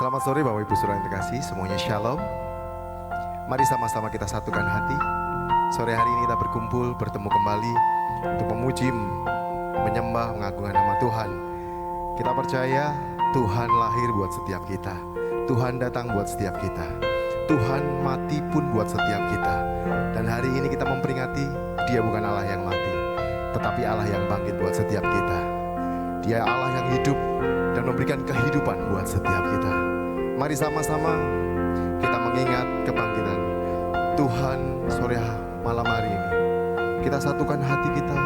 Selamat sore Bapak Ibu Saudara yang terkasih, semuanya shalom. Mari sama-sama kita satukan hati. Sore hari ini kita berkumpul, bertemu kembali untuk memuji, menyembah, mengagungkan nama Tuhan. Kita percaya Tuhan lahir buat setiap kita. Tuhan datang buat setiap kita. Tuhan mati pun buat setiap kita. Dan hari ini kita memperingati Dia bukan Allah yang mati, tetapi Allah yang bangkit buat setiap kita. Dia Allah yang hidup dan memberikan kehidupan buat setiap kita. Mari sama-sama kita mengingat kebangkitan Tuhan sore malam hari ini. Kita satukan hati kita.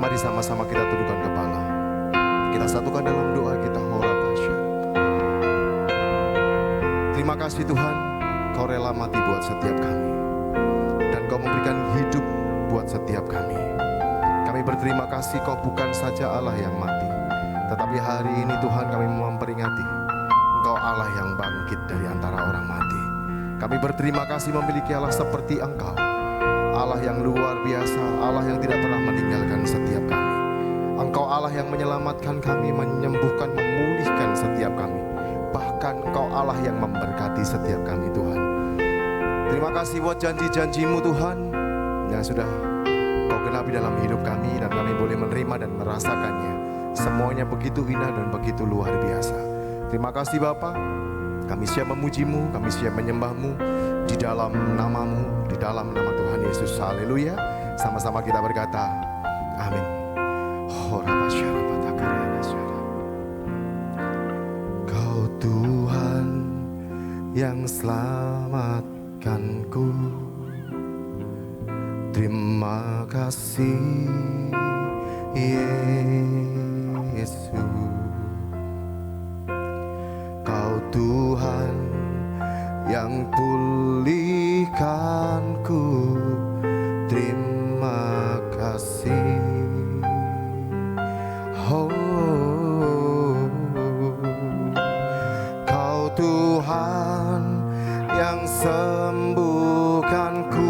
Mari sama-sama kita tundukkan kepala. Kita satukan dalam doa kita. Terima kasih Tuhan, Kau rela mati buat setiap kami, dan Kau memberikan hidup buat setiap kami. Kami berterima kasih Kau bukan saja Allah yang mati, tetapi hari ini Tuhan kami memperingati Engkau Allah yang bangkit dari antara orang mati. Kami berterima kasih memiliki Allah seperti Engkau, Allah yang luar biasa, Allah yang tidak pernah meninggalkan setiap kami. Engkau Allah yang menyelamatkan kami, menyembuhkan, memulihkan setiap kami. Bahkan Engkau Allah yang memberkati setiap kami Tuhan. Terima kasih buat janji-janji-Mu Tuhan yang sudah Kau genapi dalam hidup kami, dan kami boleh menerima dan merasakannya. Semuanya begitu indah dan begitu luar biasa. Terima kasih Bapa. Kami siap memuji-Mu, kami siap menyembah-Mu di dalam nama-Mu, di dalam nama Tuhan Yesus. Haleluya. Sama-sama kita berkata, amin. Kau Tuhan yang selamatkanku, terima kasih Yesus. Kau Tuhan yang pulihkanku, terima kasih. Oh, Kau Tuhan yang sembuhkanku,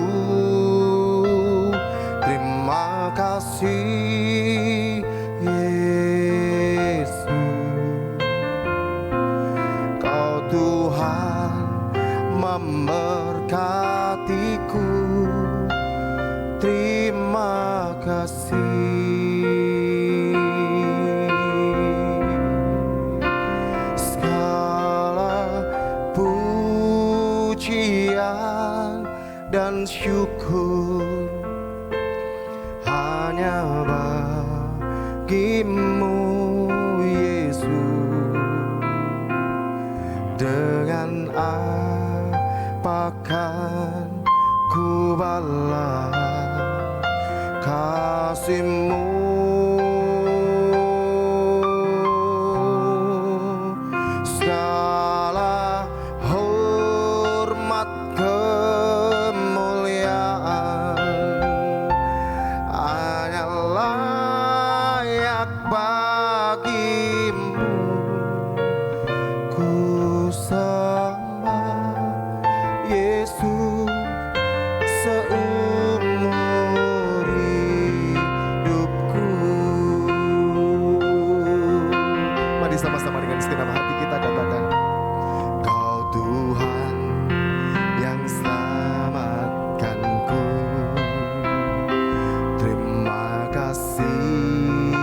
terima kasih Yesus. Kau Tuhan memberkatiku, terima kasih. Segala pujian dan syukur hanya bagi-Mu Yesus. Dengan apakan ku balas kasih-Mu? Segala hormat kemuliaan hanya layak bagi-Mu. Ku sembah Yesus seumur hidupku. Mari sama-sama dengan segenap hati kita katakan, Kau Tuhan yang selamatkanku, terima kasih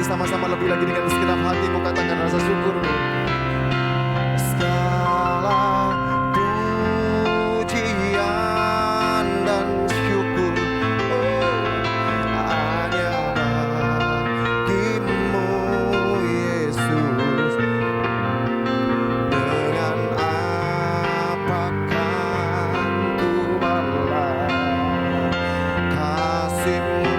sama-sama lebih lagi dengan segenap hatimu katakan rasa syukurmu. Segala pujian dan syukur hanya bagimu Yesus. Dengan apakan ku balas kasih-Mu.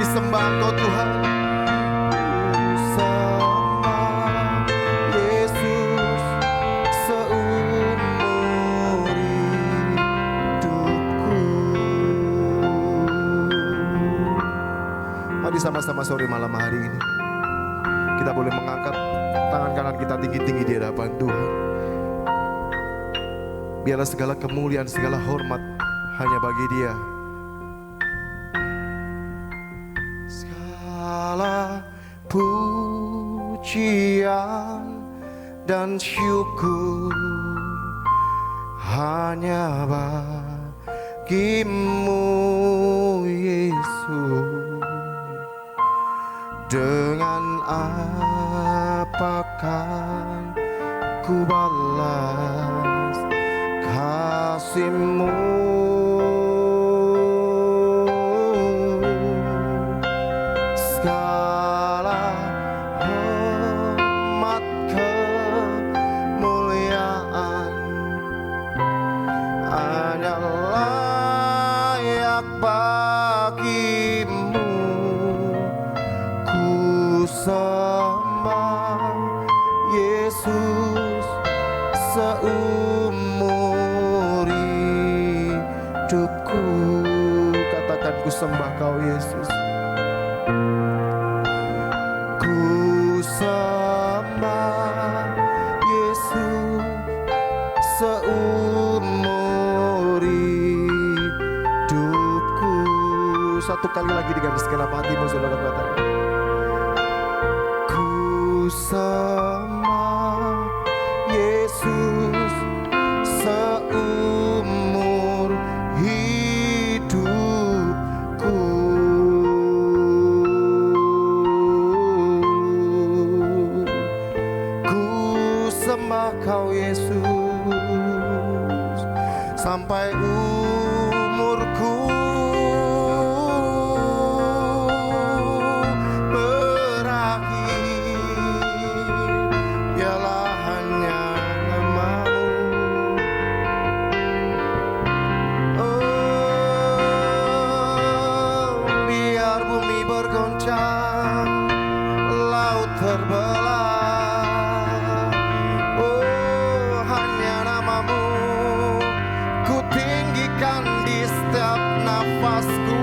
Sembah Engkau Tuhan, sembah Yesus seumur hidupku. Mari sama-sama sore malam hari ini kita boleh mengangkat tangan kanan kita tinggi-tinggi di hadapan Tuhan. Biarlah segala kemuliaan, segala hormat hanya bagi Dia. Pujian dan syukur hanya bagimu Yesus. Dengan apakan ku balas kasih-Mu. Sembah Yesus seumur hidupku. Katakan ku sembah Kau Yesus. Ku sembah Yesus seumur hidupku. Satu kali lagi dengan segenap hatimu saudara katakan. Sembah Yesus seumur hidupku. Ku sembah Kau Yesus sampai umurku terbelah. Oh, hanya nama-Mu ku tinggikan di setiap nafasku.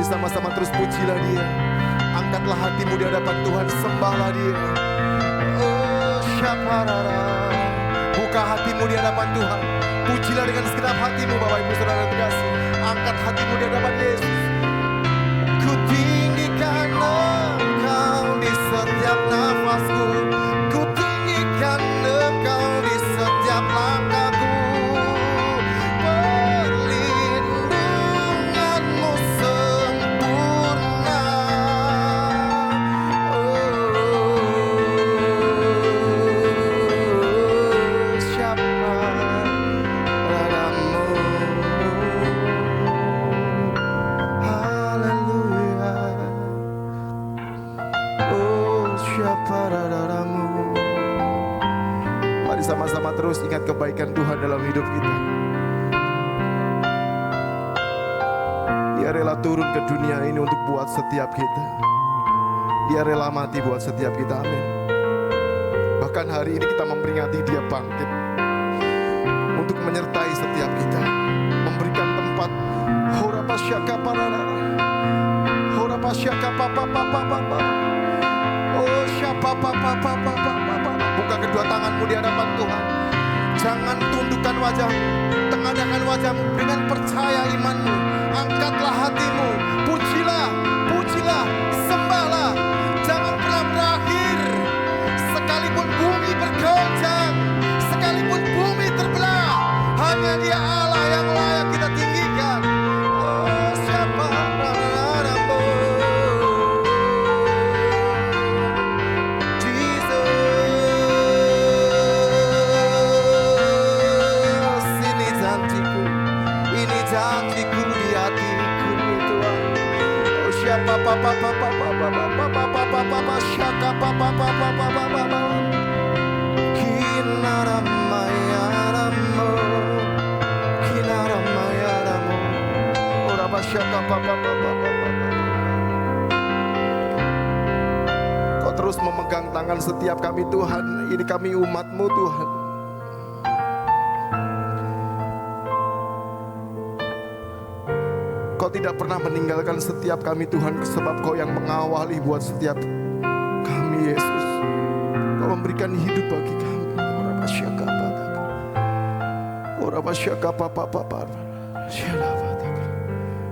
Sama-sama terus pujilah Dia. Angkatlah hatimu di hadapan Tuhan, sembahlah Dia. Oh, syaparara. Buka hatimu di hadapan Tuhan. Pujilah dengan segenap hatimu Bapak Ibu Saudara terkasih. Angkat hatimu di hadapan Yesus. Ku tinggikan Engkau di setiap nafasku. Ku tinggikan Engkau di setiap langkahku. Berlindung Mari sama-sama terus ingat kebaikan Tuhan dalam hidup kita. Dia rela turun ke dunia ini untuk buat setiap kita. Dia rela mati buat setiap kita, amin. Bahkan hari ini kita memperingati dia bangkit untuk menyertai setiap kita, memberikan tempat. Horapasyaka pararara, horapasyaka papa. Oh siapa papa. Buka kedua tanganmu di hadapan Tuhan. Jangan tundukkan wajahmu, tengadahkan wajahmu dengan percaya imanmu. Angkatlah hatimu, pujilah, sembahlah. Jangan pernah berakhir. Sekalipun bumi bergoncang, sekalipun bumi terbelah, hanya Dia Allah yang layak kita tinggikan. Oh siapa namamu, Jesus. Ini janjiku di hatiku Tuhan. Oh siapa papa syaka papa kinaramayaramu ora syaka papa. Kau terus memegang tangan setiap kami Tuhan. Ini kami umat-Mu Tuhan. Kau tidak pernah meninggalkan setiap kami Tuhan, sebab Kau yang mengawali buat setiap kami Yesus. Kau memberikan hidup bagi kami.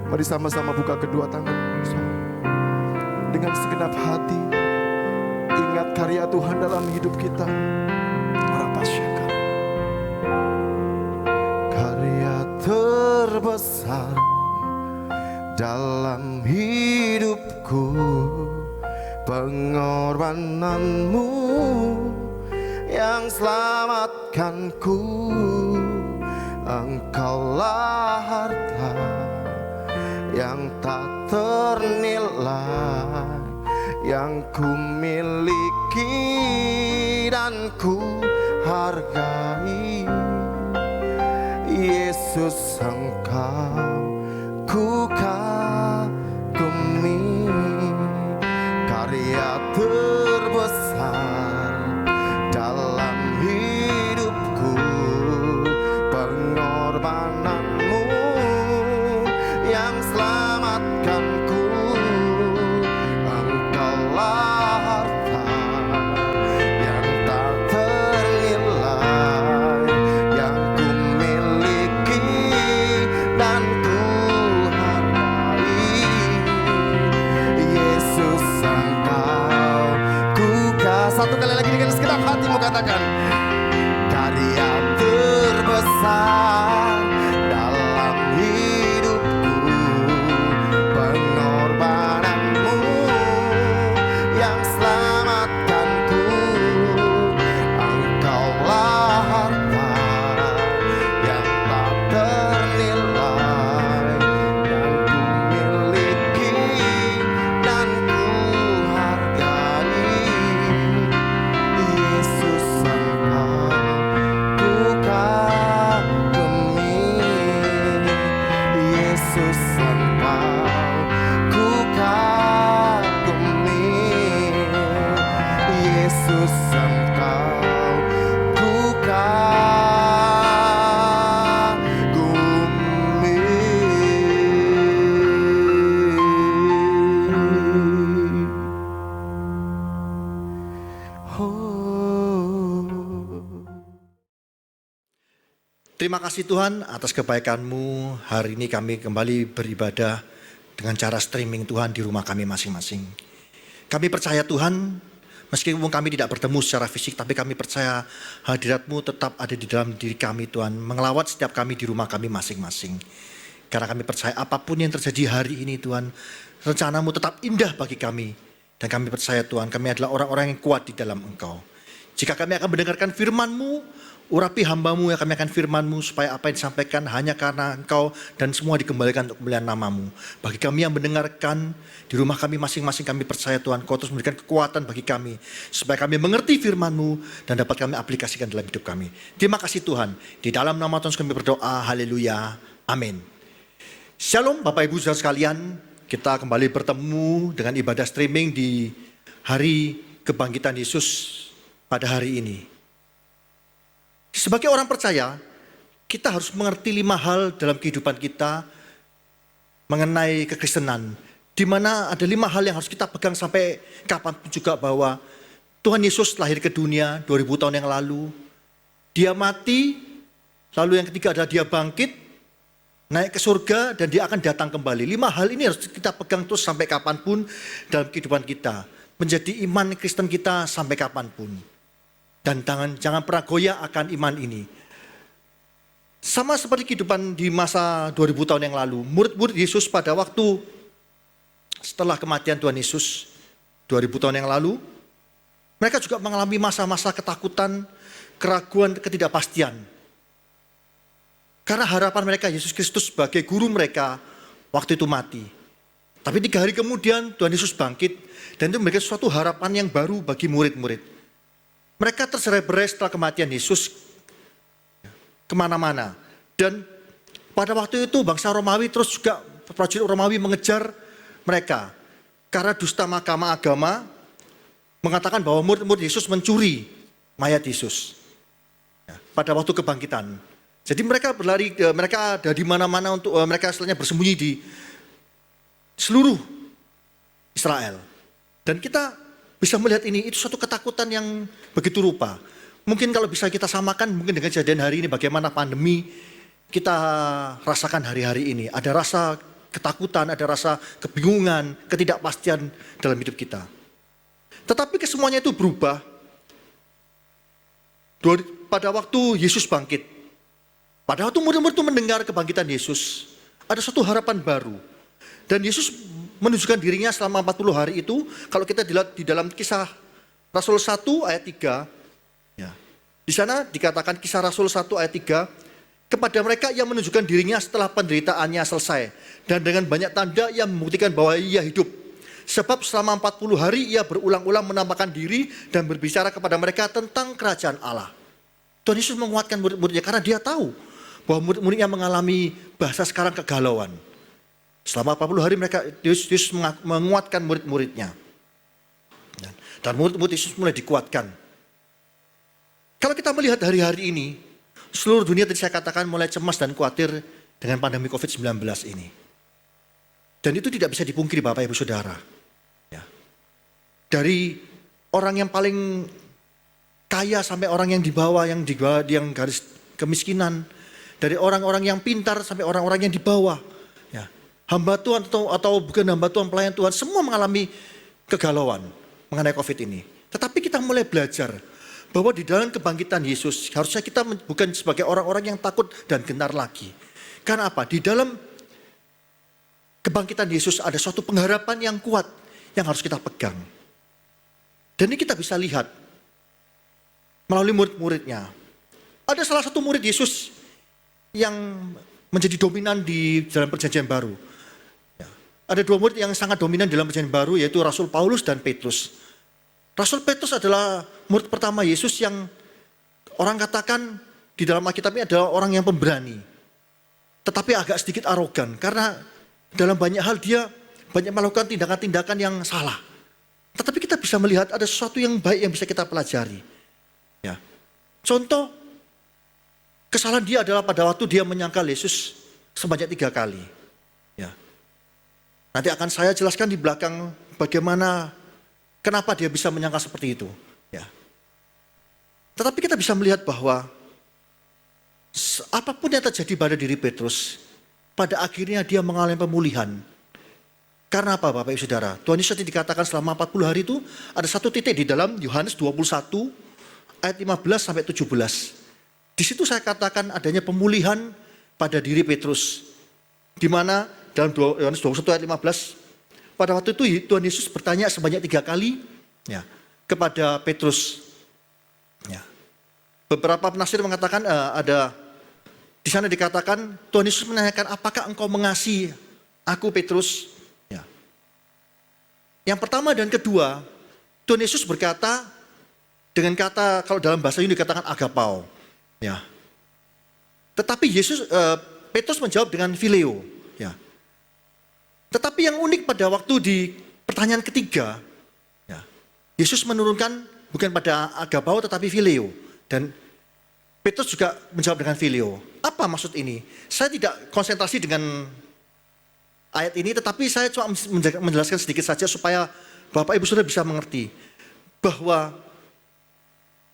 Mari sama-sama buka kedua tangan dengan segenap hati. Ingat karya Tuhan dalam hidup kita. Karya terbesar dalam hidupku, pengorbananmu yang selamatkanku. Engkaulah harta yang tak ternilai, yang ku miliki dan ku hargai. Yesus, Engkau ku kagumi. Karya terbesar dalam hidupku, pengorbananmu yang selamatkanku. Engkaulah harta yang tak ternilai, yang ku miliki dan ku hargai. Yesus, Engkau ku kasih. Satu kali lagi dengan segenap hatimu katakan, karya terbesar dalam hidupku, pengorbananmu yang selamatkanku. Engkaulah harta yang tak ternilai, yang ku miliki dan ku hargai. Yesus, Engkau ku kagumi. Yesus, Engkau ku kagumi. Yesus, Engkau ku kagumi. Terima kasih Tuhan atas kebaikan-Mu. Hari ini kami kembali beribadah dengan cara streaming Tuhan di rumah kami masing-masing. Kami percaya Tuhan, meskipun kami tidak bertemu secara fisik, tapi kami percaya hadirat-Mu tetap ada di dalam diri kami Tuhan, mengelawat setiap kami di rumah kami masing-masing. Karena kami percaya apapun yang terjadi hari ini Tuhan, rencana-Mu tetap indah bagi kami. Dan kami percaya Tuhan, kami adalah orang-orang yang kuat di dalam Engkau. Jika kami akan mendengarkan firman-Mu, urapi hamba-Mu yang kami akan firman-Mu, supaya apa yang disampaikan hanya karena Engkau dan semua dikembalikan untuk kemuliaan nama-Mu. Bagi kami yang mendengarkan, di rumah kami masing-masing kami percaya Tuhan, Kau terus memberikan kekuatan bagi kami, supaya kami mengerti firman-Mu dan dapat kami aplikasikan dalam hidup kami. Terima kasih Tuhan, di dalam nama Tuhan kami berdoa, haleluya, amin. Shalom Bapak Ibu Saudara sekalian, kita kembali bertemu dengan ibadah streaming di hari kebangkitan Yesus pada hari ini. Sebagai orang percaya, kita harus mengerti 5 hal dalam kehidupan kita mengenai kekristenan, di mana ada 5 hal yang harus kita pegang sampai kapanpun juga, bahwa Tuhan Yesus lahir ke dunia 2000 tahun yang lalu, Dia mati, lalu yang ketiga adalah Dia bangkit, naik ke surga, dan Dia akan datang kembali. 5 hal ini harus kita pegang terus sampai kapanpun dalam kehidupan kita, menjadi iman Kristen kita sampai kapanpun. Dan jangan pernah goyah akan iman ini. Sama seperti kehidupan di masa 2000 tahun yang lalu, murid-murid Yesus pada waktu setelah kematian Tuhan Yesus 2000 tahun yang lalu, mereka juga mengalami masa-masa ketakutan, keraguan, ketidakpastian. Karena harapan mereka Yesus Kristus sebagai guru mereka waktu itu mati. Tapi 3 hari kemudian Tuhan Yesus bangkit, dan itu memberikan suatu harapan yang baru bagi murid-murid. Mereka terserai-berai setelah kematian Yesus kemana-mana. Dan pada waktu itu bangsa Romawi terus juga, prajurit Romawi mengejar mereka. Karena dusta mahkamah agama mengatakan bahwa murid-murid Yesus mencuri mayat Yesus pada waktu kebangkitan. Jadi mereka berlari, mereka ada di mana-mana, untuk mereka setelahnya bersembunyi di seluruh Israel. Dan kita bisa melihat ini, itu suatu ketakutan yang begitu rupa. Mungkin kalau bisa kita samakan mungkin dengan kejadian hari ini, bagaimana pandemi kita rasakan hari-hari ini. Ada rasa ketakutan, ada rasa kebingungan, ketidakpastian dalam hidup kita. Tetapi kesemuanya itu berubah pada waktu Yesus bangkit. Pada waktu murid-murid itu mendengar kebangkitan Yesus, ada suatu harapan baru. Dan Yesus menunjukkan dirinya selama 40 hari itu. Kalau kita dilihat di dalam Kisah Rasul 1 ayat 3, ya, di sana dikatakan Kisah Rasul 1 ayat 3, kepada mereka ia menunjukkan dirinya setelah penderitaannya selesai, dan dengan banyak tanda ia membuktikan bahwa ia hidup. Sebab selama 40 hari ia berulang-ulang menampakkan diri dan berbicara kepada mereka tentang kerajaan Allah. Tuhan Yesus menguatkan murid-muridnya karena Dia tahu bahwa murid-muridnya mengalami bahasa sekarang kegalauan. Selama 40 hari Yesus menguatkan murid-muridnya. Dan murid-murid Yesus mulai dikuatkan. Kalau kita melihat hari-hari ini, seluruh dunia tadi saya katakan mulai cemas dan khawatir dengan pandemi COVID-19 ini. Dan itu tidak bisa dipungkiri Bapak Ibu Saudara. Ya. Dari orang yang paling kaya sampai orang yang di bawah, yang garis kemiskinan. Dari orang-orang yang pintar sampai orang-orang yang di bawah. Ya. Hamba Tuhan atau bukan hamba Tuhan, pelayan Tuhan, semua mengalami kegalauan mengenai COVID ini. Tetapi kita mulai belajar bahwa di dalam kebangkitan Yesus, harusnya kita bukan sebagai orang-orang yang takut dan gentar lagi. Karena apa? Di dalam kebangkitan Yesus ada suatu pengharapan yang kuat yang harus kita pegang. Dan ini kita bisa lihat melalui murid-muridnya. Ada salah satu murid Yesus yang menjadi dominan di dalam perjanjian baru. Ada 2 murid yang sangat dominan dalam perjanjian baru, yaitu Rasul Paulus dan Petrus. Rasul Petrus adalah murid pertama Yesus yang orang katakan di dalam Alkitab ini adalah orang yang pemberani. Tetapi agak sedikit arogan karena dalam banyak hal dia banyak melakukan tindakan-tindakan yang salah. Tetapi kita bisa melihat ada sesuatu yang baik yang bisa kita pelajari. Ya. Contoh, kesalahan dia adalah pada waktu dia menyangkal Yesus sebanyak 3 kali. Ya. Nanti akan saya jelaskan di belakang bagaimana, kenapa dia bisa menyangkal seperti itu. Ya. Tetapi kita bisa melihat bahwa apapun yang terjadi pada diri Petrus, pada akhirnya dia mengalami pemulihan. Karena apa Bapak Ibu Saudara? Tuhan Yesus dikatakan selama 40 hari itu ada satu titik di dalam Yohanes 21 ayat 15 sampai 17. Di situ saya katakan adanya pemulihan pada diri Petrus. Di mana dalam Yohanes 21 ayat 15, pada waktu itu Tuhan Yesus bertanya sebanyak 3 kali ya, kepada Petrus. Ya. Beberapa penafsir mengatakan ada di sana dikatakan Tuhan Yesus menanyakan, apakah engkau mengasihi aku Petrus? Ya. Yang pertama dan kedua, Tuhan Yesus berkata dengan kata, kalau dalam bahasa Yunani dikatakan agapao. Ya. Tetapi Petrus menjawab dengan phileo. Ya. Tetapi yang unik pada waktu di pertanyaan ketiga, ya, Yesus menurunkan bukan pada agapao tetapi phileo. Dan Petrus juga menjawab dengan phileo. Apa maksud ini? Saya tidak konsentrasi dengan ayat ini, tetapi saya cuma menjelaskan sedikit saja supaya Bapak Ibu Saudara bisa mengerti bahwa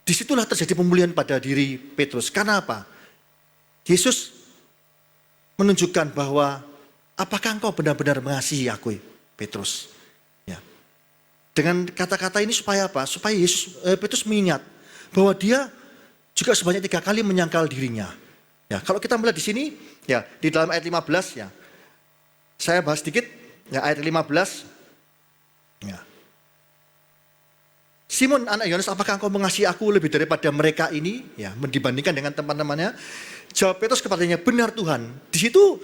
disitulah terjadi pemulihan pada diri Petrus. Karena apa? Yesus menunjukkan bahwa apakah engkau benar-benar mengasihi aku, Petrus? Ya. Dengan kata-kata ini supaya apa? Supaya Petrus mengingat bahwa dia juga sebanyak 3 kali menyangkal dirinya. Ya, kalau kita melihat di sini, ya di dalam ayat 15, ya, saya bahas sedikit, ya ayat 15. Ya. Simon anak Yohanes, apakah engkau mengasihi aku lebih daripada mereka ini? Ya, dibandingkan dengan teman-temannya. Jawab Petrus kepadanya, benar Tuhan. Di situ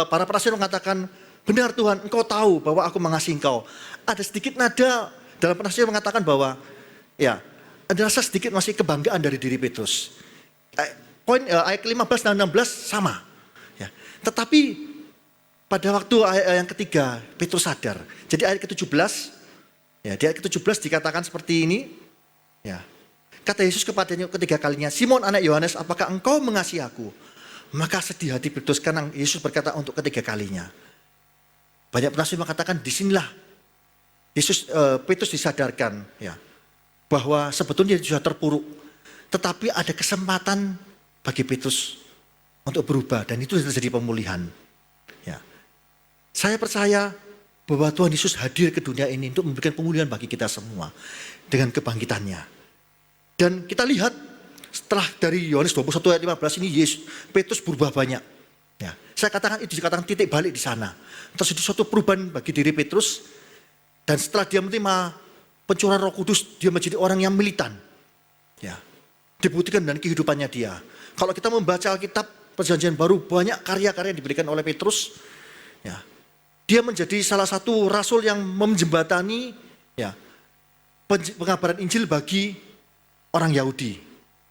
para penafsir mengatakan, benar Tuhan, engkau tahu bahwa aku mengasihi engkau. Ada sedikit nada dalam penafsir mengatakan bahwa, ya, ada rasa sedikit masih kebanggaan dari diri Petrus. Ayat 15 dan 16 sama. Ya. Tetapi pada waktu ayat yang ketiga, Petrus sadar. Jadi ayat ke-17, ya, di ayat ke-17 dikatakan seperti ini. Ya. Kata Yesus kepadanya ketiga kalinya, Simon anak Yohanes, apakah engkau mengasihi aku? Maka sedih hati Petrus karena Yesus berkata untuk ketiga kalinya. Banyak penafsir mengatakan disinilah Petrus disadarkan, ya, bahwa sebetulnya dia sudah terpuruk. Tetapi ada kesempatan bagi Petrus untuk berubah dan itu terjadi pemulihan. Ya. Saya percaya bahwa Tuhan Yesus hadir ke dunia ini untuk memberikan pemulihan bagi kita semua dengan kebangkitannya. Dan kita lihat setelah dari Yohanes 21 ayat 15 ini Petrus berubah banyak. Ya. Saya katakan itu dikatakan titik balik di sana. Terjadi suatu perubahan bagi diri Petrus dan setelah dia menerima pencurahan Roh Kudus, dia menjadi orang yang militan. Ya. Dibuktikan dengan kehidupannya dia. Kalau kita membaca Alkitab Perjanjian Baru, banyak karya-karya yang diberikan oleh Petrus. Ya. Dia menjadi salah satu rasul yang menjembatani, ya, pengabaran Injil bagi orang Yahudi.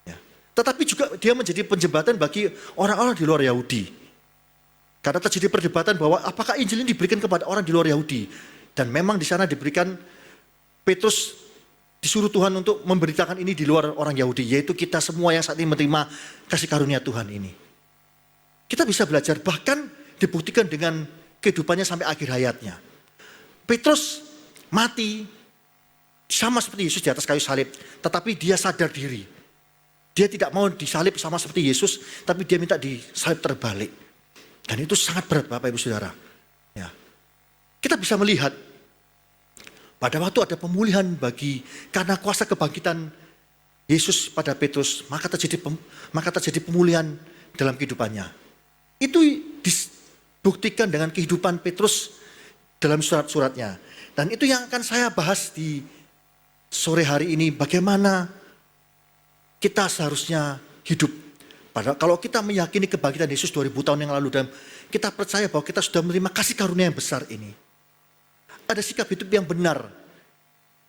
Ya. Tetapi juga dia menjadi penjembatan bagi orang-orang di luar Yahudi. Karena terjadi perdebatan bahwa apakah Injil ini diberikan kepada orang di luar Yahudi. Dan memang di sana diberikan, Petrus disuruh Tuhan untuk memberitakan ini di luar orang Yahudi, yaitu kita semua yang saat ini menerima kasih karunia Tuhan ini. Kita bisa belajar, bahkan dibuktikan dengan kehidupannya sampai akhir hayatnya. Petrus mati sama seperti Yesus di atas kayu salib, tetapi dia sadar diri. Dia tidak mau disalib sama seperti Yesus, tapi dia minta disalib terbalik. Dan itu sangat berat Bapak Ibu Saudara. Ya. Kita bisa melihat pada waktu ada pemulihan karena kuasa kebangkitan Yesus pada Petrus, maka terjadi pemulihan dalam kehidupannya. Itu dibuktikan dengan kehidupan Petrus dalam surat-suratnya. Dan itu yang akan saya bahas di sore hari ini, bagaimana kita seharusnya hidup. Padahal kalau kita meyakini kebangkitan Yesus 2000 tahun yang lalu dan kita percaya bahwa kita sudah menerima kasih karunia yang besar ini. Ada sikap hidup yang benar,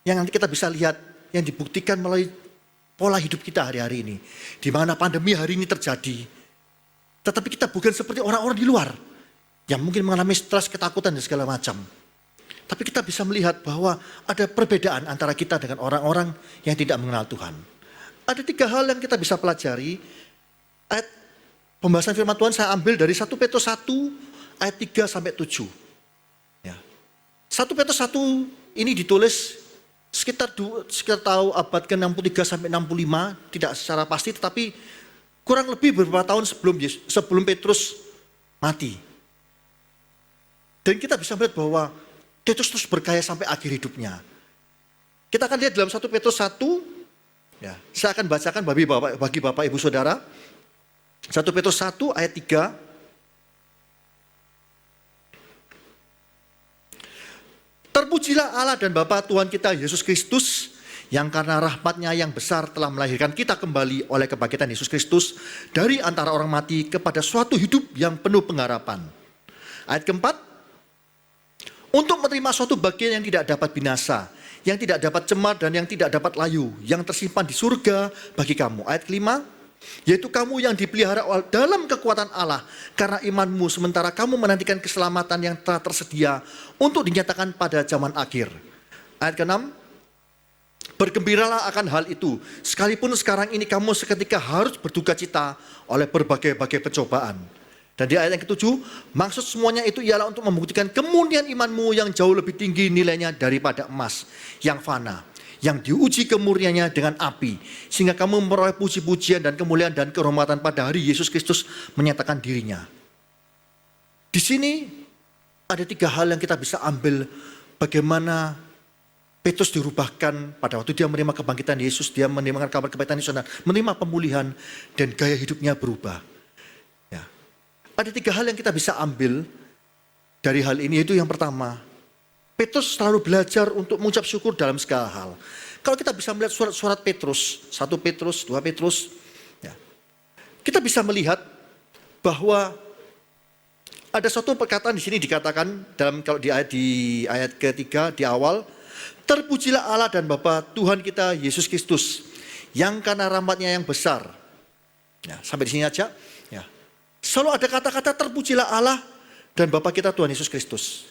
yang nanti kita bisa lihat, yang dibuktikan melalui pola hidup kita hari-hari ini. Di mana pandemi hari ini terjadi. Tetapi kita bukan seperti orang-orang di luar, yang mungkin mengalami stres, ketakutan, dan segala macam. Tapi kita bisa melihat bahwa ada perbedaan antara kita dengan orang-orang yang tidak mengenal Tuhan. Ada 3 hal yang kita bisa pelajari. Ayat pembahasan firman Tuhan saya ambil dari 1 Petrus 1 ayat 3 sampai 7. 1 Petrus 1 ini ditulis sekitar tahun abad ke-63 sampai 65, tidak secara pasti, tetapi kurang lebih beberapa tahun sebelum Petrus mati. Dan kita bisa melihat bahwa Petrus terus berkaya sampai akhir hidupnya. Kita akan lihat dalam 1 Petrus 1, ya, saya akan bacakan bagi Bapak Ibu Saudara. 1 Petrus 1 ayat 3. Terpujilah Allah dan Bapa Tuhan kita Yesus Kristus yang karena rahmat-Nya yang besar telah melahirkan kita kembali oleh kebangkitan Yesus Kristus dari antara orang mati kepada suatu hidup yang penuh pengharapan. Ayat keempat, untuk menerima suatu bagian yang tidak dapat binasa, yang tidak dapat cemar dan yang tidak dapat layu, yang tersimpan di surga bagi kamu. Ayat kelima, yaitu kamu yang dipelihara dalam kekuatan Allah karena imanmu, sementara kamu menantikan keselamatan yang telah tersedia untuk dinyatakan pada zaman akhir. Ayat keenam, bergembiralah akan hal itu, sekalipun sekarang ini kamu seketika harus berduka cita oleh berbagai-bagai pencobaan. Dan di ayat yang ketujuh, maksud semuanya itu ialah untuk membuktikan kemurnian imanmu yang jauh lebih tinggi nilainya daripada emas yang fana, yang diuji kemurniannya dengan api, sehingga kamu memperoleh puji-pujian dan kemuliaan dan kehormatan pada hari Yesus Kristus menyatakan dirinya. Di sini ada 3 hal yang kita bisa ambil bagaimana Petrus dirubahkan pada waktu dia menerima kebangkitan Yesus, dia menerima kabar kebangkitan Yesus dan menerima pemulihan dan gaya hidupnya berubah. Ya. Ada 3 hal yang kita bisa ambil dari hal ini, yaitu yang pertama, Petrus selalu belajar untuk mengucap syukur dalam segala hal. Kalau kita bisa melihat surat-surat Petrus, 1 Petrus, 2 Petrus, ya, kita bisa melihat bahwa ada suatu perkataan di sini dikatakan kalau di ayat ketiga di awal, terpujilah Allah dan Bapa Tuhan kita Yesus Kristus, yang karena rahmat-Nya yang besar. Ya, sampai di sini aja. Ya. Selalu ada kata-kata terpujilah Allah dan Bapa kita Tuhan Yesus Kristus.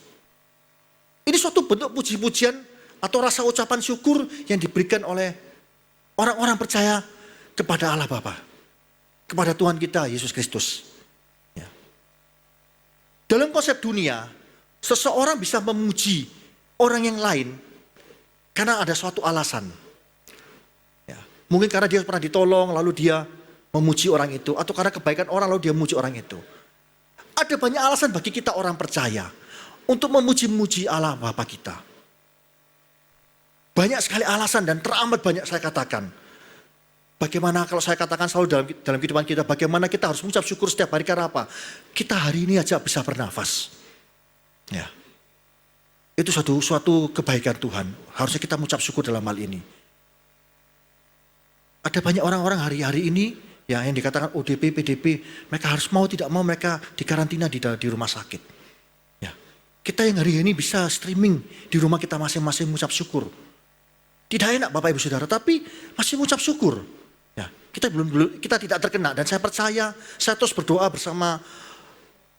Ini suatu bentuk puji-pujian atau rasa ucapan syukur yang diberikan oleh orang-orang percaya kepada Allah Bapa, kepada Tuhan kita Yesus Kristus. Ya. Dalam konsep dunia, seseorang bisa memuji orang yang lain karena ada suatu alasan. Ya. Mungkin karena dia pernah ditolong lalu dia memuji orang itu, atau karena kebaikan orang lalu dia memuji orang itu. Ada banyak alasan bagi kita orang percaya untuk memuji-muji Allah Bapa kita. Banyak sekali alasan dan teramat banyak saya katakan. Bagaimana kalau saya katakan selalu dalam kehidupan kita, bagaimana kita harus mengucap syukur setiap hari karena apa? Kita hari ini aja bisa bernafas. Ya. Itu suatu kebaikan Tuhan. Harusnya kita mengucap syukur dalam hal ini. Ada banyak orang-orang hari-hari ini ya, yang dikatakan ODP, PDP, mereka harus mau tidak mau mereka dikarantina di rumah sakit. Ya. Kita yang hari ini bisa streaming di rumah kita masing-masing mengucap syukur. Tidak enak Bapak Ibu Saudara, tapi masih mengucap syukur. Ya. Kita tidak terkena, dan saya percaya saya terus berdoa bersama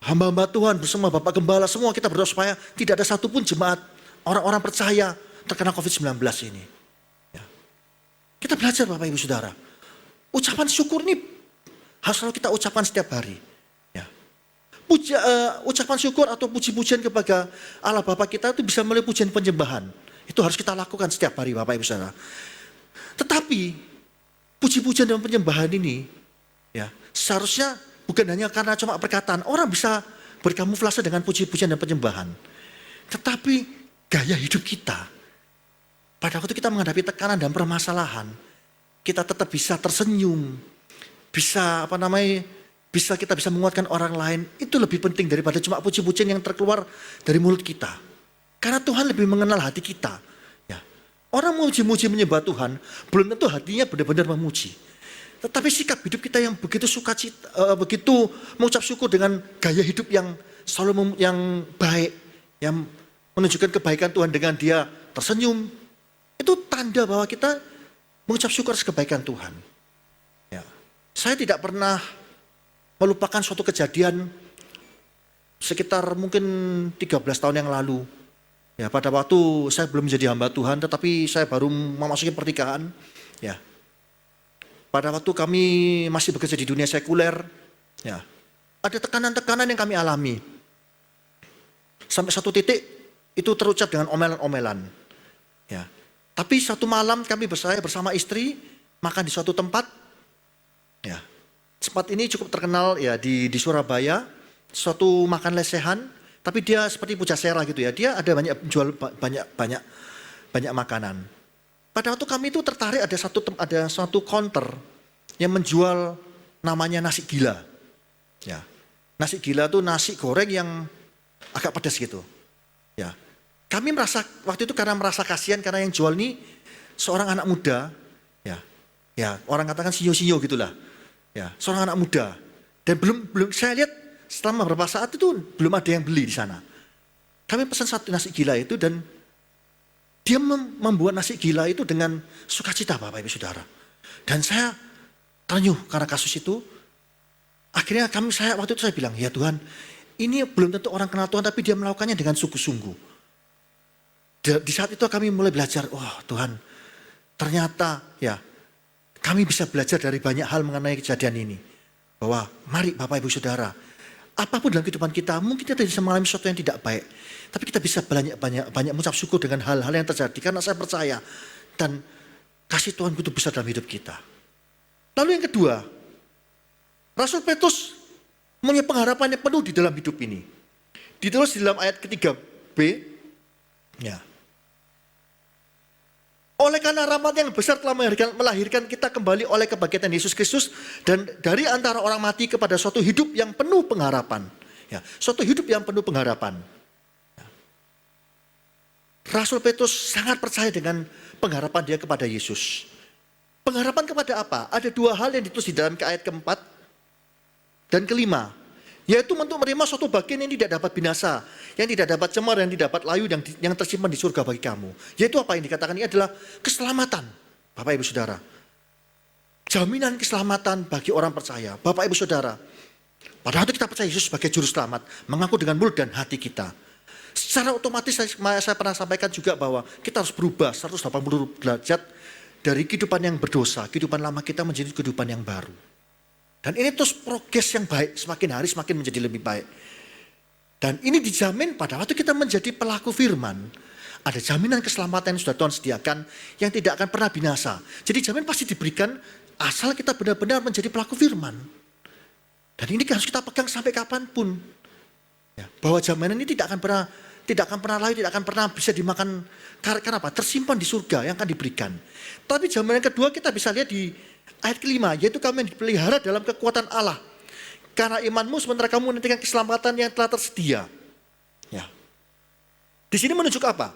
hamba-hamba Tuhan, bersama Bapak Gembala, semua kita berdoa supaya tidak ada satupun jemaat orang-orang percaya terkena COVID-19 ini. Ya. Kita belajar Bapak Ibu Saudara. Ucapan syukur ini harus selalu kita ucapkan setiap hari. Ya. Ucapan syukur atau puji-pujian kepada Allah Bapa kita itu bisa melalui pujian penyembahan. Itu harus kita lakukan setiap hari Bapak Ibu Saudara. Tetapi puji-pujian dan penyembahan ini ya, seharusnya bukan hanya karena cuma perkataan. Orang bisa berkamuflase dengan puji-pujian dan penyembahan. Tetapi gaya hidup kita, pada waktu kita menghadapi tekanan dan permasalahan, kita tetap bisa tersenyum, bisa kita bisa menguatkan orang lain. Itu lebih penting daripada cuma puji-pujian yang terkeluar dari mulut kita. Karena Tuhan lebih mengenal hati kita. Ya. Orang memuji-muji menyembah Tuhan, belum tentu hatinya benar-benar memuji. Tetapi sikap hidup kita yang begitu sukacita, begitu mengucap syukur dengan gaya hidup yang selalu yang baik, yang menunjukkan kebaikan Tuhan dengan dia tersenyum, itu tanda bahwa kita mengucap syukur atas kebaikan Tuhan. Ya. Saya tidak pernah melupakan suatu kejadian sekitar mungkin 13 tahun yang lalu. Ya, pada waktu saya belum menjadi hamba Tuhan, tetapi saya baru memasuki pernikahan. Ya. Pada waktu kami masih bekerja di dunia sekuler, ya, ada tekanan-tekanan yang kami alami. Sampai satu titik itu terucap dengan omelan-omelan. Ya. Tapi satu malam kami bersama istri makan di suatu tempat. Ya. Tempat ini cukup terkenal ya di Surabaya, suatu makan lesehan, tapi dia seperti Pujasera gitu ya. Dia ada jual banyak makanan. Pada waktu kami itu tertarik ada suatu counter yang menjual namanya nasi gila. Ya. Nasi gila itu nasi goreng yang agak pedas gitu. Ya. Kami waktu itu karena merasa kasihan karena yang jual ini seorang anak muda, ya orang katakan sinyo-sinyo gitulah, ya seorang anak muda, dan belum saya lihat selama beberapa saat itu belum ada yang beli di sana. Kami pesan satu nasi gila itu dan dia membuat nasi gila itu dengan sukacita, Bapak Ibu Saudara. Dan saya terenyuh karena kasus itu. Akhirnya saya waktu itu saya bilang, ya Tuhan, ini belum tentu orang kenal Tuhan, tapi dia melakukannya dengan sungguh-sungguh. Di saat itu kami mulai belajar, Tuhan, ternyata ya kami bisa belajar dari banyak hal mengenai kejadian ini. Bahwa mari Bapak Ibu Saudara, apapun dalam kehidupan kita, mungkin kita bisa mengalami sesuatu yang tidak baik. Tapi kita bisa banyak mengucap syukur dengan hal-hal yang terjadi. Karena saya percaya dan kasih Tuhan begitu besar dalam hidup kita. Lalu yang kedua, Rasul Petrus punya pengharapan yang penuh di dalam hidup ini. Ditulis di dalam ayat ketiga B, ya. Oleh karena rahmat yang besar telah melahirkan kita kembali oleh kebangkitan Yesus Kristus dan dari antara orang mati kepada suatu hidup yang penuh pengharapan. Ya, suatu hidup yang penuh pengharapan. Ya. Rasul Petrus sangat percaya dengan pengharapan dia kepada Yesus. Pengharapan kepada apa? Ada dua hal yang ditulis di dalam ayat keempat dan kelima. Yaitu untuk menerima suatu bagian yang tidak dapat binasa, yang tidak dapat cemar, yang tidak dapat layu, yang tersimpan di surga bagi kamu. Yaitu apa yang dikatakan ini adalah keselamatan, Bapak Ibu Saudara. Jaminan keselamatan bagi orang percaya. Bapak Ibu Saudara, pada waktu kita percaya Yesus sebagai juru selamat, mengaku dengan mulut dan hati kita. Secara otomatis saya pernah sampaikan juga bahwa kita harus berubah 180 derajat dari kehidupan yang berdosa, kehidupan lama kita menjadi kehidupan yang baru. Dan ini terus progres yang baik, semakin hari semakin menjadi lebih baik. Dan ini dijamin pada waktu kita menjadi pelaku firman, ada jaminan keselamatan yang sudah Tuhan sediakan, yang tidak akan pernah binasa. Jadi jamin pasti diberikan asal kita benar-benar menjadi pelaku firman. Dan ini harus kita pegang sampai kapanpun. Ya, bahwa jaminan ini tidak akan pernah layu, tidak akan pernah bisa dimakan. Karena apa? Tersimpan di surga yang akan diberikan. Tapi jaminan kedua kita bisa lihat di ayat kelima, yaitu kami yang dipelihara dalam kekuatan Allah. Karena imanmu sementara kamu menantikan keselamatan yang telah tersedia. Ya. Di sini menunjuk apa?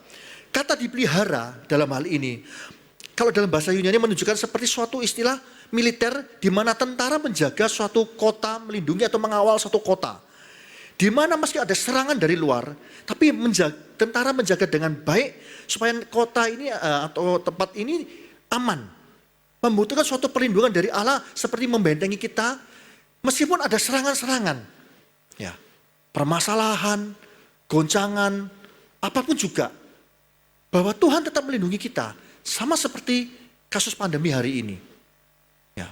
Kata dipelihara dalam hal ini, kalau dalam bahasa Yunani menunjukkan seperti suatu istilah militer di mana tentara menjaga suatu kota, melindungi atau mengawal suatu kota. Di mana meski ada serangan dari luar, tapi tentara menjaga dengan baik supaya kota ini atau tempat ini aman. Membutuhkan suatu perlindungan dari Allah seperti membentengi kita meskipun ada serangan-serangan. Ya, permasalahan, goncangan, apapun juga. Bahwa Tuhan tetap melindungi kita sama seperti kasus pandemi hari ini. Ya.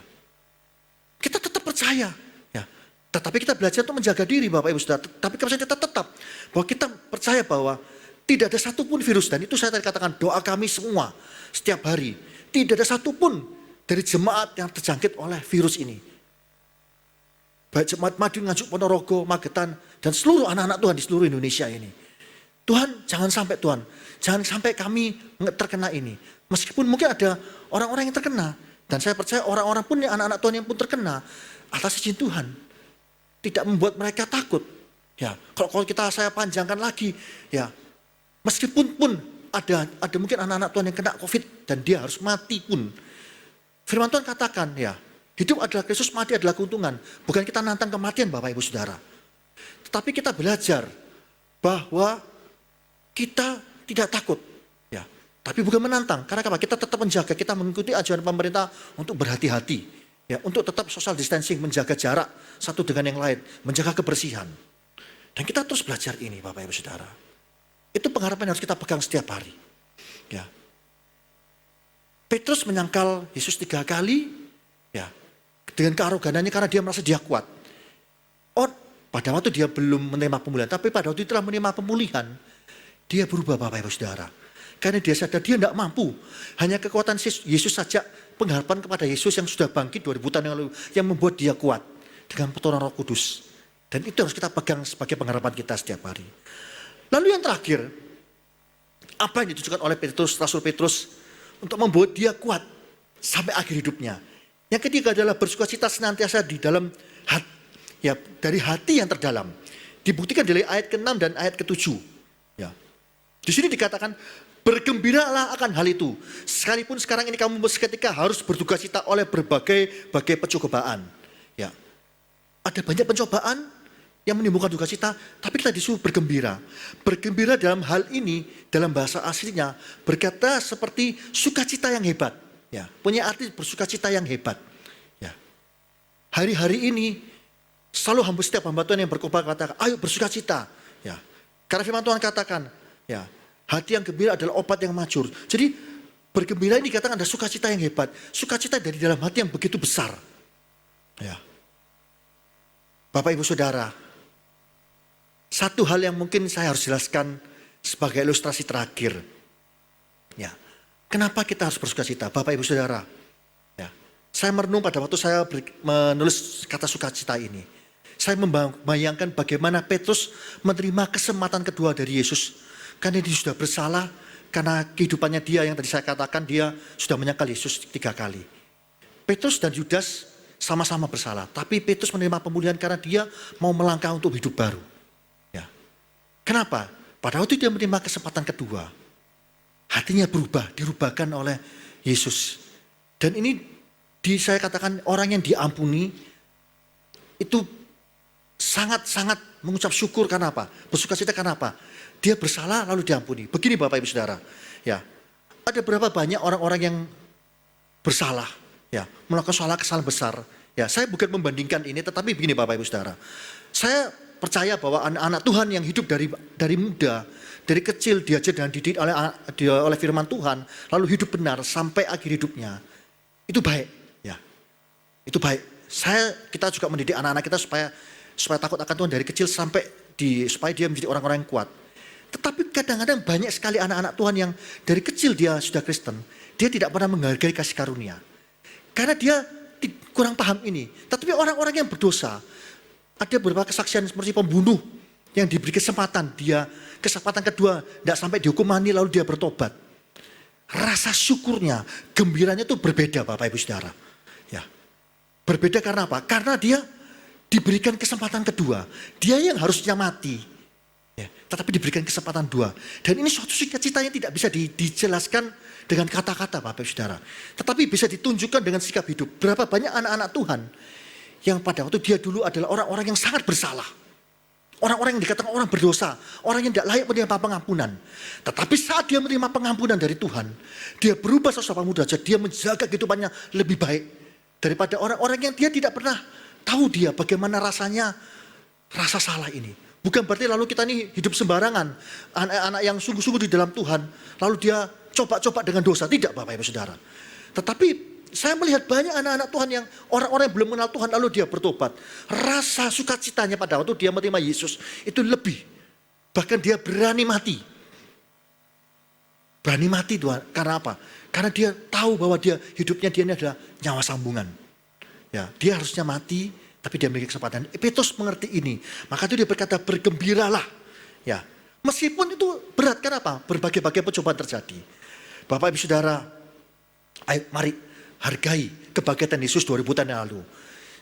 Kita tetap percaya, ya. Tetapi kita belajar untuk menjaga diri Bapak Ibu Saudara. Tapi kita tetap bahwa kita percaya bahwa tidak ada satupun virus, dan itu saya tadi katakan doa kami semua setiap hari. Tidak ada satupun dari jemaat yang terjangkit oleh virus ini. Baik jemaat Madiun, Nganjuk, Ponorogo, Magetan, dan seluruh anak-anak Tuhan di seluruh Indonesia ini. Tuhan, jangan sampai kami terkena ini. Meskipun mungkin ada orang-orang yang terkena, dan saya percaya orang-orang pun, anak-anak Tuhan yang pun terkena, atas izin Tuhan, tidak membuat mereka takut. Ya, kalau saya panjangkan lagi, ya, meskipun pun ada mungkin anak-anak Tuhan yang kena COVID dan dia harus mati pun. Firman Tuhan katakan, ya, hidup adalah Kristus, mati adalah keuntungan. Bukan kita nantang kematian Bapak Ibu Saudara. Tetapi kita belajar bahwa kita tidak takut. Ya, tapi bukan menantang. Karena apa? Kita tetap menjaga, kita mengikuti ajaran pemerintah untuk berhati-hati. Ya, untuk tetap social distancing, menjaga jarak satu dengan yang lain, menjaga kebersihan. Dan kita terus belajar ini Bapak Ibu Saudara. Itu pengharapan yang harus kita pegang setiap hari. Ya. Petrus menyangkal Yesus 3 kali, ya, dengan kearoganannya karena dia merasa dia kuat. Pada waktu dia belum menerima pemulihan, tapi pada waktu itu telah menerima pemulihan, dia berubah Bapak Ibu Saudara. Karena dia sadar dia tidak mampu, hanya kekuatan Yesus saja, pengharapan kepada Yesus yang sudah bangkit 2000 tahun yang lalu, yang membuat dia kuat dengan pertolongan Roh Kudus. Dan itu harus kita pegang sebagai pengharapan kita setiap hari. Lalu yang terakhir, apa yang ditujukan oleh Petrus, Rasul Petrus, untuk membuat dia kuat sampai akhir hidupnya. Yang ketiga adalah bersukacita senantiasa di dalam hati, ya, dari hati yang terdalam. Dibuktikan dari ayat ke-6 dan ayat ke-7. Ya. Di sini dikatakan Bergembiralah akan hal itu. Sekalipun sekarang ini kamu seketika harus berduka cita oleh berbagai pencobaan. Ya, ada banyak pencobaan yang menimbulkan duka cita, tapi kita disuruh bergembira. Bergembira dalam hal ini, dalam bahasa aslinya, berkata seperti sukacita yang hebat. Ya, punya arti bersukacita yang hebat. Ya. Hari-hari ini, selalu setiap hamba Tuhan yang berkhotbah katakan, ayo bersukacita. Ya. Karena firman Tuhan katakan, ya, hati yang gembira adalah obat yang majur. Jadi bergembira ini dikatakan ada sukacita yang hebat. Sukacita dari dalam hati yang begitu besar. Ya. Bapak Ibu Saudara, satu hal yang mungkin saya harus jelaskan sebagai ilustrasi terakhir. Ya. Kenapa kita harus bersukacita? Bapak Ibu Saudara, ya. Saya merenung pada waktu saya menulis kata sukacita ini. Saya membayangkan bagaimana Petrus menerima kesempatan kedua dari Yesus. Karena dia sudah bersalah, karena kehidupannya dia yang tadi saya katakan, dia sudah menyangkal Yesus 3 kali. Petrus dan Yudas sama-sama bersalah, tapi Petrus menerima pemulihan karena dia mau melangkah untuk hidup baru. Ya. Kenapa? Pada waktu dia menerima kesempatan kedua, hatinya berubah, dirubahkan oleh Yesus. Dan ini saya katakan orang yang diampuni itu sangat-sangat mengucap syukur karena apa? Bersukacita karena apa? Dia bersalah lalu diampuni. Begini Bapak Ibu Saudara, ya, ada berapa banyak orang-orang yang bersalah, ya, melakukan kesalahan besar. Ya, saya bukan membandingkan ini, tetapi begini Bapak Ibu Saudara, saya percaya bahwa anak-anak Tuhan yang hidup dari muda, dari kecil diajar dan dididik oleh firman Tuhan, lalu hidup benar sampai akhir hidupnya, itu baik, ya, itu baik. Kita juga mendidik anak-anak kita supaya takut akan Tuhan dari kecil supaya dia menjadi orang-orang yang kuat. Tetapi kadang-kadang banyak sekali anak-anak Tuhan yang dari kecil dia sudah Kristen, dia tidak pernah menghargai kasih karunia. Karena dia kurang paham ini. Tetapi orang-orang yang berdosa, ada beberapa kesaksian seperti pembunuh yang diberi kesempatan kedua tidak sampai dihukumani lalu dia bertobat. Rasa syukurnya, gembiranya itu berbeda Bapak Ibu Saudara. Ya. Berbeda karena apa? Karena dia diberikan kesempatan kedua. Dia yang harusnya mati. Ya, tetapi diberikan kesempatan 2. Dan ini suatu sukacita yang tidak bisa dijelaskan dengan kata-kata Bapak Ibu Saudara. Tetapi bisa ditunjukkan dengan sikap hidup. Berapa banyak anak-anak Tuhan yang pada waktu dia dulu adalah orang-orang yang sangat bersalah. Orang-orang yang dikatakan orang berdosa. Orang yang tidak layak menerima pengampunan. Tetapi saat dia menerima pengampunan dari Tuhan, dia berubah 180 derajat. Dia menjaga kehidupannya lebih baik daripada orang-orang yang dia tidak pernah tahu dia bagaimana rasanya rasa salah ini. Bukan berarti lalu kita ini hidup sembarangan. Anak-anak yang sungguh-sungguh di dalam Tuhan, lalu dia coba-coba dengan dosa. Tidak Bapak Ibu Saudara. Tetapi saya melihat banyak anak-anak Tuhan yang orang-orang yang belum mengenal Tuhan lalu dia bertobat. Rasa sukacitanya pada waktu dia menerima Yesus itu lebih. Bahkan dia berani mati. Berani mati Tuhan. Karena apa? Karena dia tahu bahwa hidupnya dia ini adalah nyawa sambungan. Ya, dia harusnya mati. Tapi dia memiliki kesempatan. Petrus mengerti ini. Maka itu dia berkata bergembiralah. Ya, meskipun itu berat. Kenapa? Berbagai-bagai pencobaan terjadi. Bapak Ibu Saudara, ayo mari hargai kebahagiaan Yesus 2000 tahun yang lalu.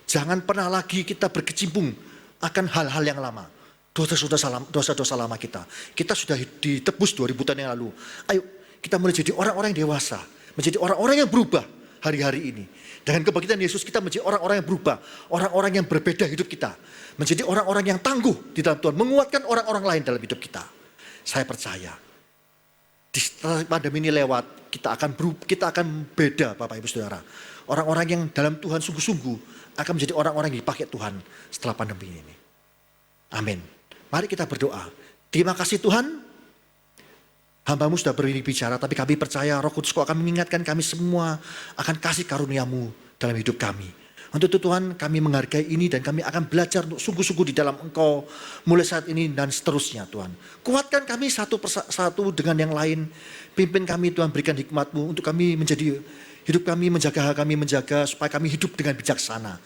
Jangan pernah lagi kita berkecimpung akan hal-hal yang lama. Dosa-dosa lama kita. Kita sudah ditebus 2000 tahun yang lalu. Ayo kita mulai jadi orang-orang yang dewasa. Menjadi orang-orang yang berubah hari-hari ini. Dengan kebangkitan Yesus kita menjadi orang-orang yang berubah. Orang-orang yang berbeda hidup kita. Menjadi orang-orang yang tangguh di dalam Tuhan. Menguatkan orang-orang lain dalam hidup kita. Saya percaya. Setelah pandemi ini lewat, kita akan beda Bapak Ibu Saudara. Orang-orang yang dalam Tuhan sungguh-sungguh akan menjadi orang-orang yang dipakai Tuhan setelah pandemi ini. Amin. Mari kita berdoa. Terima kasih Tuhan. Hamba-Mu sudah berbicara, tapi kami percaya Roh Kudus akan mengingatkan kami semua akan kasih karunia-Mu dalam hidup kami. Untuk itu Tuhan, kami menghargai ini dan kami akan belajar untuk sungguh-sungguh di dalam Engkau mulai saat ini dan seterusnya Tuhan. Kuatkan kami satu persatu dengan yang lain. Pimpin kami Tuhan, berikan hikmat-Mu untuk kami menjadi hidup kami, menjaga supaya kami hidup dengan bijaksana.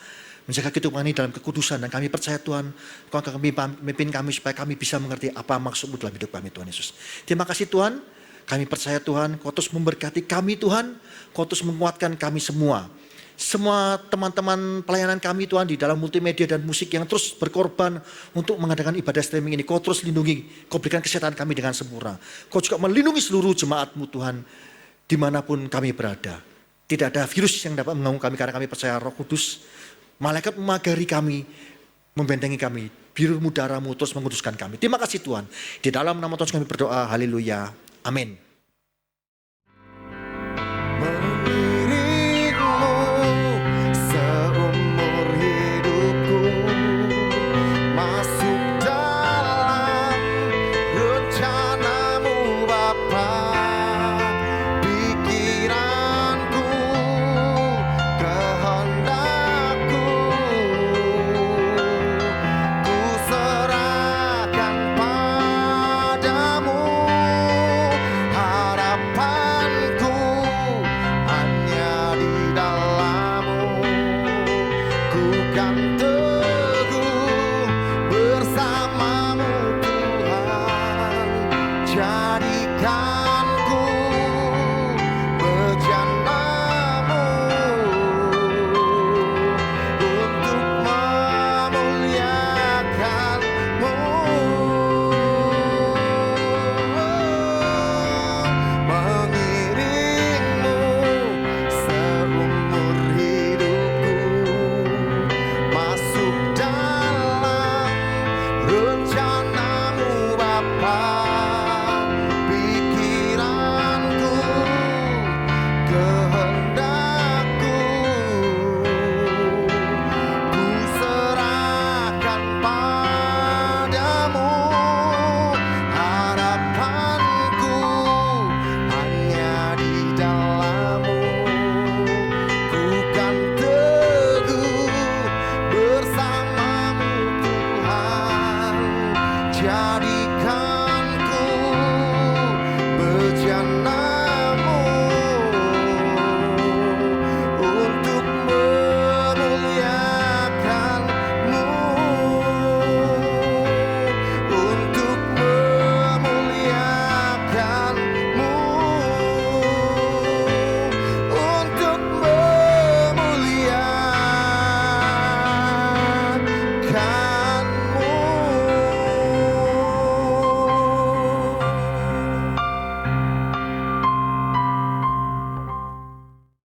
Menjaga kehidupan ini dalam kekudusan dan kami percaya Tuhan, Kau akan memimpin kami supaya kami bisa mengerti apa maksud-Mu dalam hidup kami Tuhan Yesus. Terima kasih Tuhan, kami percaya Tuhan, Kau terus memberkati kami Tuhan, Kau terus menguatkan kami semua. Semua teman-teman pelayanan kami Tuhan di dalam multimedia dan musik yang terus berkorban untuk mengadakan ibadah streaming ini. Kau terus lindungi, Kau berikan kesehatan kami dengan sempurna. Kau juga melindungi seluruh jemaat-Mu Tuhan, dimanapun kami berada. Tidak ada virus yang dapat mengganggu kami karena kami percaya Roh Kudus. Malaikat memagari kami, membentengi kami. Biru-Mu darah-Mu terus menguduskan kami. Terima kasih Tuhan. Di dalam nama Tuhan kami berdoa, haleluya, amin.